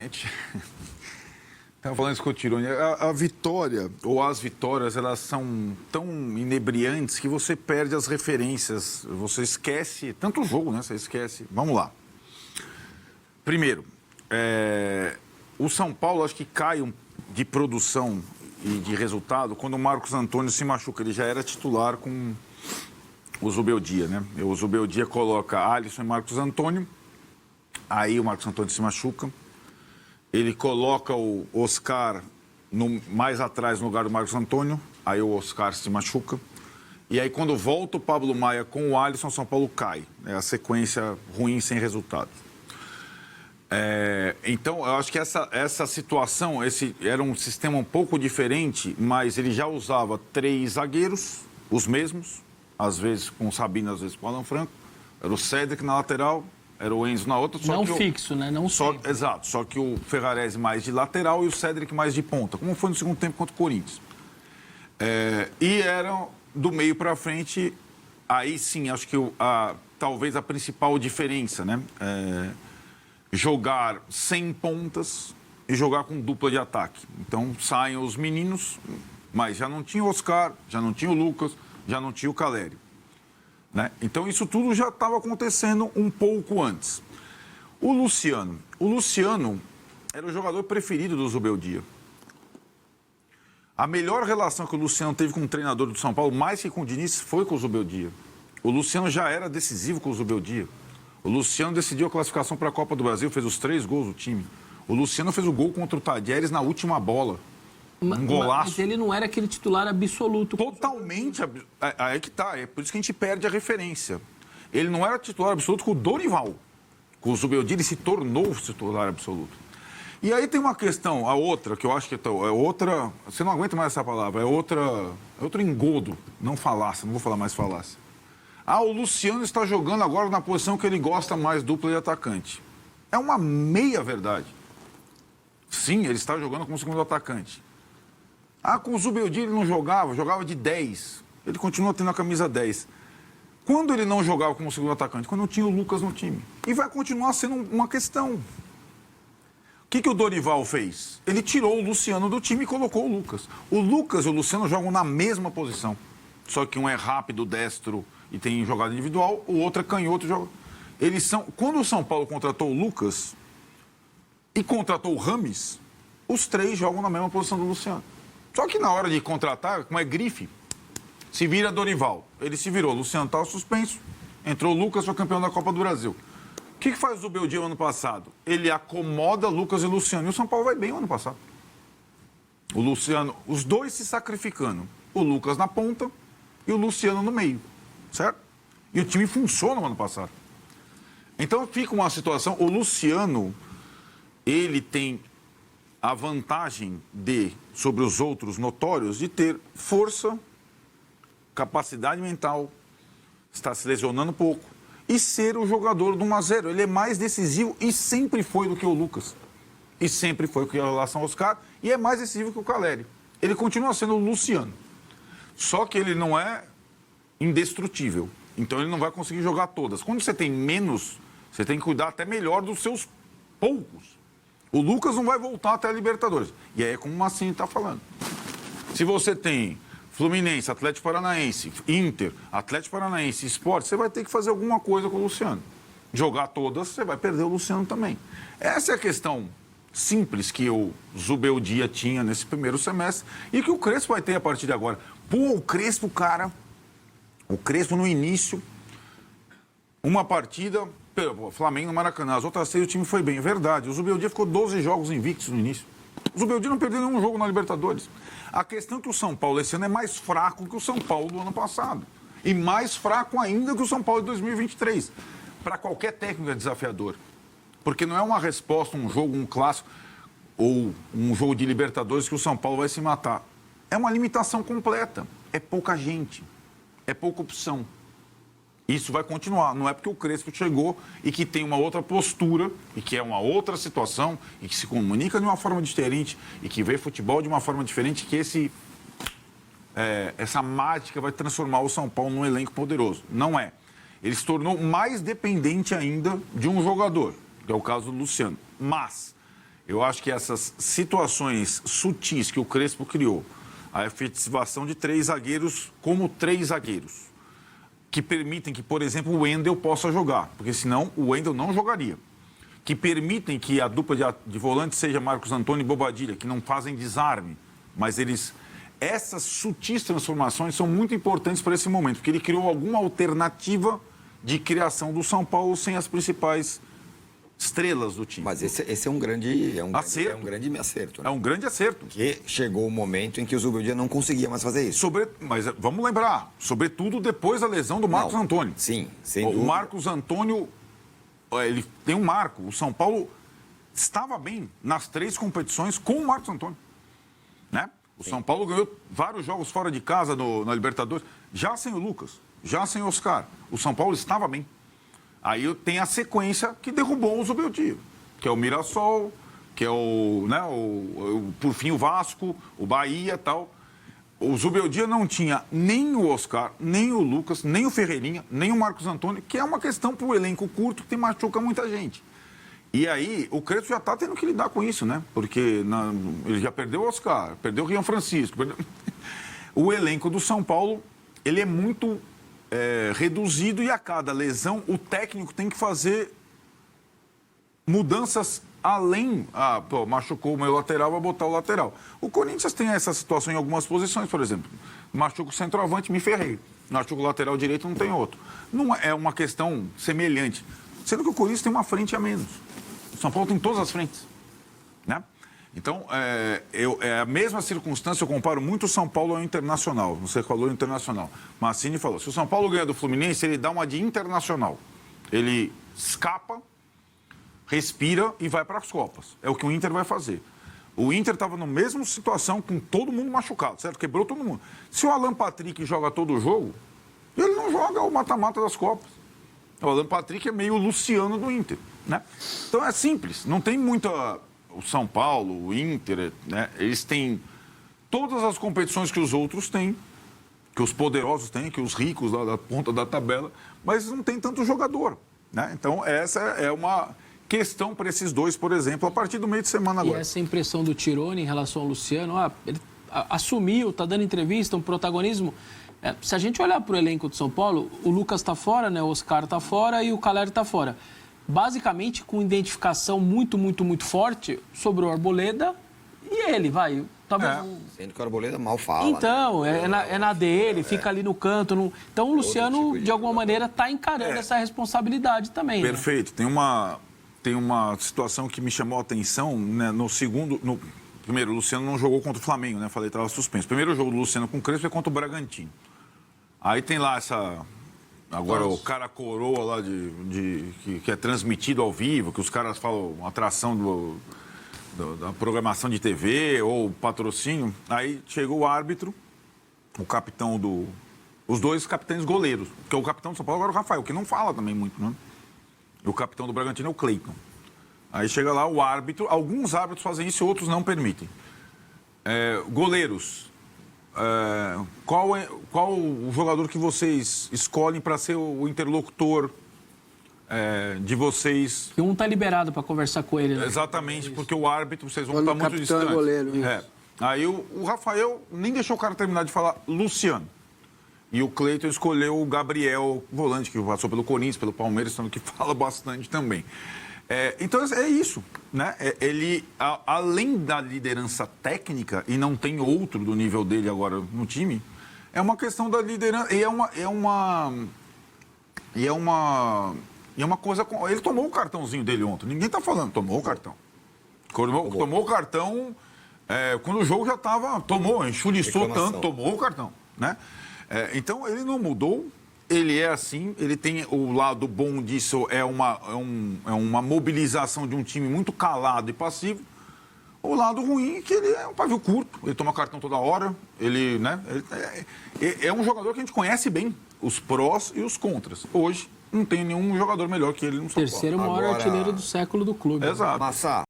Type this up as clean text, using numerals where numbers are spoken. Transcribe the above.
Estava falando isso com o Tironi. A vitória, ou as vitórias, elas são tão inebriantes que você perde as referências. Você esquece, tanto o jogo, né? Você esquece. Vamos lá. Primeiro, o São Paulo acho que cai de produção e de resultado quando o Marcos Antônio se machuca. Ele já era titular com o Zubeldia, né? O Zubeldia coloca Alisson e Marcos Antônio. Aí o Marcos Antônio se machuca. Ele coloca o Oscar mais atrás no lugar do Marcos Antônio. Aí o Oscar se machuca. E aí quando volta o Pablo Maia com o Alisson, São Paulo cai. É a sequência ruim, sem resultado. Então, eu acho que essa situação, era um sistema um pouco diferente, mas ele já usava 3 zagueiros, os mesmos, às vezes com o Sabino, às vezes com o Alan Franco. Era o Cédric na lateral, era o Enzo na outra. Não fixo, né? Não sempre. Exato, só que o Ferrarese mais de lateral e o Cédric mais de ponta, como foi no segundo tempo contra o Corinthians. E eram do meio para frente, aí sim, acho que talvez a principal diferença, né? Jogar sem pontas e jogar com dupla de ataque. Então saem os meninos, mas já não tinha o Oscar, já não tinha o Lucas, já não tinha o Calério. Né? Então isso tudo já estava acontecendo um pouco antes. O Luciano era o jogador preferido do Zubeldia. A melhor relação que o Luciano teve com o treinador do São Paulo, mais que com o Diniz, foi com o Zubeldia. O Luciano já era decisivo com o Zubeldia. O Luciano decidiu a classificação para a Copa do Brasil, fez os 3 gols do time. O Luciano fez o gol contra o Tadieres na última bola. Um golaço. Mas ele não era aquele titular absoluto. Totalmente. Aí que tá. É por isso que a gente perde a referência. Ele não era titular absoluto com o Dorival. Com o Zubeldia, ele se tornou titular absoluto. E aí tem uma questão, a outra, que eu acho que é outra... Você não aguenta mais essa palavra. É outro engodo. Não falácia, não vou falar mais falácia. O Luciano está jogando agora na posição que ele gosta mais, dupla de atacante. É uma meia-verdade. Sim, ele está jogando como segundo atacante. Com o Zubeldia ele não jogava de 10. Ele continua tendo a camisa 10. Quando ele não jogava como segundo atacante? Quando não tinha o Lucas no time. E vai continuar sendo uma questão. O que o Dorival fez? Ele tirou o Luciano do time e colocou o Lucas. O Lucas e o Luciano jogam na mesma posição. Só que um é rápido, destro e tem jogada individual, o outro é canhoto. Quando o São Paulo contratou o Lucas e contratou o Rames, os 3 jogam na mesma posição do Luciano. Só que na hora de contratar, como é grife, se vira Dorival. Ele se virou, o Luciano estava suspenso, entrou o Lucas, foi campeão da Copa do Brasil. O que faz o Zubeldia ano passado? Ele acomoda Lucas e Luciano. E o São Paulo vai bem o ano passado. O Luciano, os 2 se sacrificando. O Lucas na ponta e o Luciano no meio. Certo? E o time funciona no ano passado. Então fica uma situação... O Luciano, ele tem a vantagem sobre os outros notórios, de ter força, capacidade mental, está se lesionando pouco, e ser o jogador do 1-0. Ele é mais decisivo e sempre foi do que o Lucas. E sempre foi com relação ao Oscar, e é mais decisivo que o Calério. Ele continua sendo o Luciano. Só que ele não é indestrutível. Então ele não vai conseguir jogar todas. Quando você tem menos, você tem que cuidar até melhor dos seus poucos. O Lucas não vai voltar até a Libertadores. E aí é como o Massini está falando. Se você tem Fluminense, Atlético Paranaense, Inter, Atlético Paranaense, Sport, você vai ter que fazer alguma coisa com o Luciano. Jogar todas, você vai perder o Luciano também. Essa é a questão simples que o Zubeldia tinha nesse primeiro semestre e que o Crespo vai ter a partir de agora. O Crespo, cara... O Crespo, no início, uma partida, Flamengo no Maracanã, as outras 6 o time foi bem, é verdade. O Zubeldia ficou 12 jogos invictos no início. O Zubeldia não perdeu nenhum jogo na Libertadores. A questão é que o São Paulo esse ano é mais fraco que o São Paulo do ano passado. E mais fraco ainda que o São Paulo de 2023. Para qualquer técnico é desafiador. Porque não é uma resposta, um jogo, um clássico, ou um jogo de Libertadores que o São Paulo vai se matar. É uma limitação completa. É pouca gente. É pouca opção. Isso vai continuar. Não é porque o Crespo chegou e que tem uma outra postura e que é uma outra situação e que se comunica de uma forma diferente e que vê futebol de uma forma diferente que essa mágica vai transformar o São Paulo num elenco poderoso. Não é. Ele se tornou mais dependente ainda de um jogador, que é o caso do Luciano. Mas Eu acho que essas situações sutis que o Crespo criou, a efetivação de 3 zagueiros como 3 zagueiros, que permitem que, por exemplo, o Wendel possa jogar, porque senão o Wendel não jogaria. Que permitem que a dupla de volantes seja Marcos Antônio e Bobadilla, que não fazem desarme, mas eles... Essas sutis transformações são muito importantes para esse momento, porque ele criou alguma alternativa de criação do São Paulo sem as principais estrelas do time. Mas esse é um grande acerto. É um grande acerto. Né? É um grande acerto. Que chegou o momento em que o Zubeldia não conseguia mais fazer isso. Mas vamos lembrar, sobretudo depois da lesão do Marcos Antônio. Sim, sem o dúvida. Marcos Antônio, ele tem um marco. O São Paulo estava bem nas 3 competições com o Marcos Antônio. Né? O São Paulo ganhou vários jogos fora de casa na Libertadores, já sem o Lucas, já sem o Oscar. O São Paulo estava bem. Aí tem a sequência que derrubou o Zubeldia, que é o Mirassol, que é por fim o Vasco, o Bahia e tal. O Zubeldia não tinha nem o Oscar, nem o Lucas, nem o Ferreirinha, nem o Marcos Antônio, que é uma questão para o elenco curto que machuca muita gente. E aí o Crespo já está tendo que lidar com isso, né? Porque ele já perdeu o Oscar, perdeu o Rian Francisco. O elenco do São Paulo, ele é muito... reduzido e a cada lesão o técnico tem que fazer mudanças além. Machucou o meu lateral, vou botar o lateral. O Corinthians tem essa situação em algumas posições, por exemplo. Machuca o centroavante, me ferrei. Machuca o lateral direito, não tem outro. Não é uma questão semelhante. Sendo que o Corinthians tem uma frente a menos. O São Paulo tem todas as frentes. Né? Então, é a mesma circunstância, eu comparo muito o São Paulo ao Internacional. Você falou Internacional. Massini falou, se o São Paulo ganha do Fluminense, ele dá uma de Internacional. Ele escapa, respira e vai para as Copas. É o que o Inter vai fazer. O Inter estava na mesma situação, com todo mundo machucado, certo? Quebrou todo mundo. Se o Alan Patrick joga todo o jogo, ele não joga o mata-mata das Copas. O Alan Patrick é meio o Luciano do Inter, né? Então é simples, não tem muita... O São Paulo, o Inter, né, eles têm todas as competições que os outros têm, que os poderosos têm, que os ricos lá da ponta da tabela, mas não tem tanto jogador. Né? Então, essa é uma questão para esses dois, por exemplo, a partir do meio de semana agora. E essa impressão do Tironi em relação ao Luciano, ele assumiu, está dando entrevista, um protagonismo. Se a gente olhar para o elenco do São Paulo, o Lucas está fora, né, o Oscar está fora e o Caleri está fora. Basicamente com identificação muito, muito, muito forte sobre o Arboleda e ele, vai. Talvez Sendo que o Arboleda mal fala. Então, né? é na dele, fica ali no canto. Então o Luciano, tipo de alguma maneira, está encarando essa responsabilidade também. Perfeito. Né? Tem uma situação que me chamou a atenção, né, primeiro, o Luciano não jogou contra o Flamengo, né? Falei que estava suspenso. O primeiro jogo do Luciano com o Crespo é contra o Bragantino. Aí tem lá agora o cara coroa lá que é transmitido ao vivo, que os caras falam atração da programação de TV ou patrocínio. Aí chegou o árbitro, o capitão os dois capitães goleiros, porque o capitão do São Paulo agora é o Rafael, que não fala também muito, né? E o capitão do Bragantino é o Cleiton. Aí chega lá o árbitro, alguns árbitros fazem isso e outros não permitem. Goleiros. Qual o jogador que vocês escolhem para ser o interlocutor de vocês? E um está liberado para conversar com ele. Né? Exatamente, porque o árbitro, vocês vão estar muito capitão distantes. Goleiro, Aí o Rafael nem deixou o cara terminar de falar Luciano. E o Cleiton escolheu o Gabriel, volante, que passou pelo Corinthians, pelo Palmeiras, que fala bastante também. Então, é isso. Né? Ele, além da liderança técnica, e não tem outro do nível dele agora no time, é uma questão da liderança. E é uma coisa... Ele tomou o cartãozinho dele ontem. Ninguém está falando, tomou o cartão. Tomou o cartão quando o jogo já estava... Enxuliçou tanto, tomou o cartão. Né? Então, ele não mudou. Ele é assim, ele tem o lado bom disso, é uma mobilização de um time muito calado e passivo. O lado ruim é que ele é um pavio curto, ele toma cartão toda hora, ele é um jogador que a gente conhece bem, os prós e os contras. Hoje, não tem nenhum jogador melhor que ele no São Paulo. Terceiro maior artilheiro do século do clube. Exato. Massa.